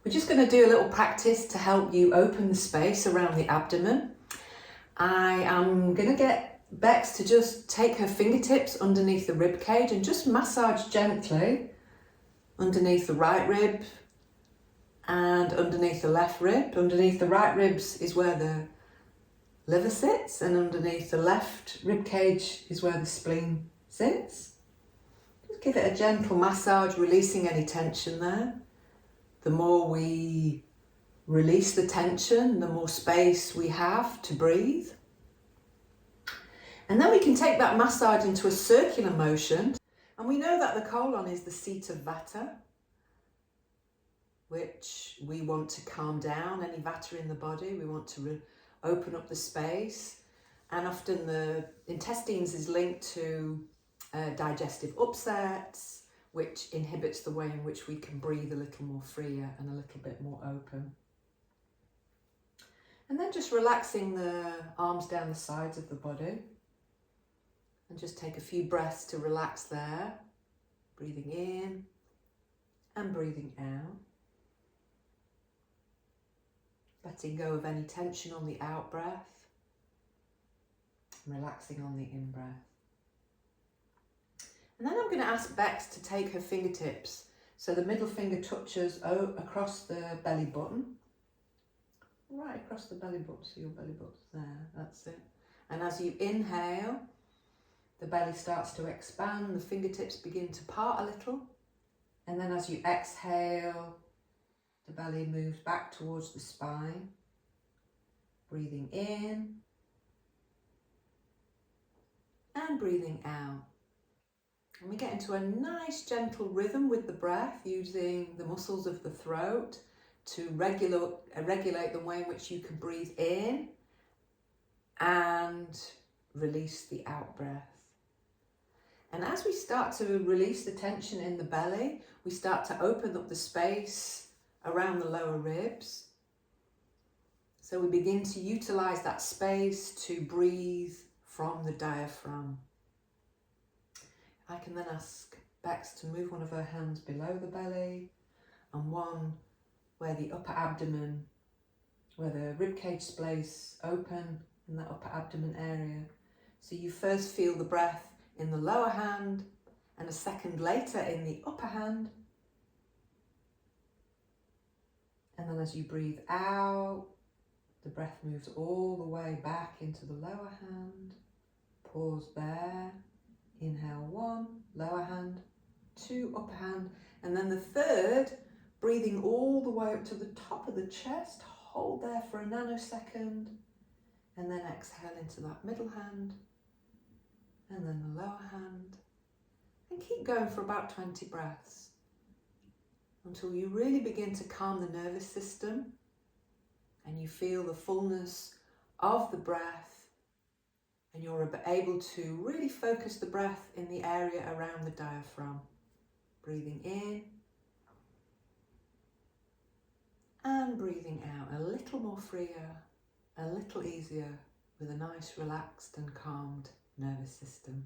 We're just going to do a little practice to help you open the space around the abdomen. I am going to get Bex to just take her fingertips underneath the rib cage and just massage gently underneath the right rib and underneath the left rib. Underneath the right ribs is where the liver sits, and underneath the left rib cage is where the spleen sits. Just give it a gentle massage, releasing any tension there. The more we release the tension, the more space we have to breathe. And then we can take that massage into a circular motion. And we know that the colon is the seat of Vata, which we want to calm down any Vata in the body. We want to open up the space. And often the intestines is linked to digestive upsets, which inhibits the way in which we can breathe a little more freer and a little bit more open. And then just relaxing the arms down the sides of the body. And just take a few breaths to relax there. Breathing in and breathing out. Letting go of any tension on the out breath. Relaxing on the in breath. And then I'm going to ask Bex to take her fingertips so the middle finger touches across the belly button. Right across the belly button, so your belly button's there, that's it. And as you inhale, the belly starts to expand, the fingertips begin to part a little. And then as you exhale, the belly moves back towards the spine. Breathing in and breathing out. And we get into a nice gentle rhythm with the breath, using the muscles of the throat to regulate the way in which you can breathe in and release the out breath. And as we start to release the tension in the belly, we start to open up the space around the lower ribs. So we begin to utilize that space to breathe from the diaphragm. I can then ask Bex to move one of her hands below the belly and one where the upper abdomen, where the ribcage space open in that upper abdomen area. So you first feel the breath in the lower hand and a second later in the upper hand. And then as you breathe out, the breath moves all the way back into the lower hand. Pause there. Inhale 1, lower hand, 2, upper hand, and then the third, breathing all the way up to the top of the chest. Hold there for a nanosecond, and then exhale into that middle hand, and then the lower hand, and keep going for about 20 breaths until you really begin to calm the nervous system and you feel the fullness of the breath. And you're able to really focus the breath in the area around the diaphragm. Breathing in and breathing out, a little more freer, a little easier, with a nice relaxed and calmed nervous system.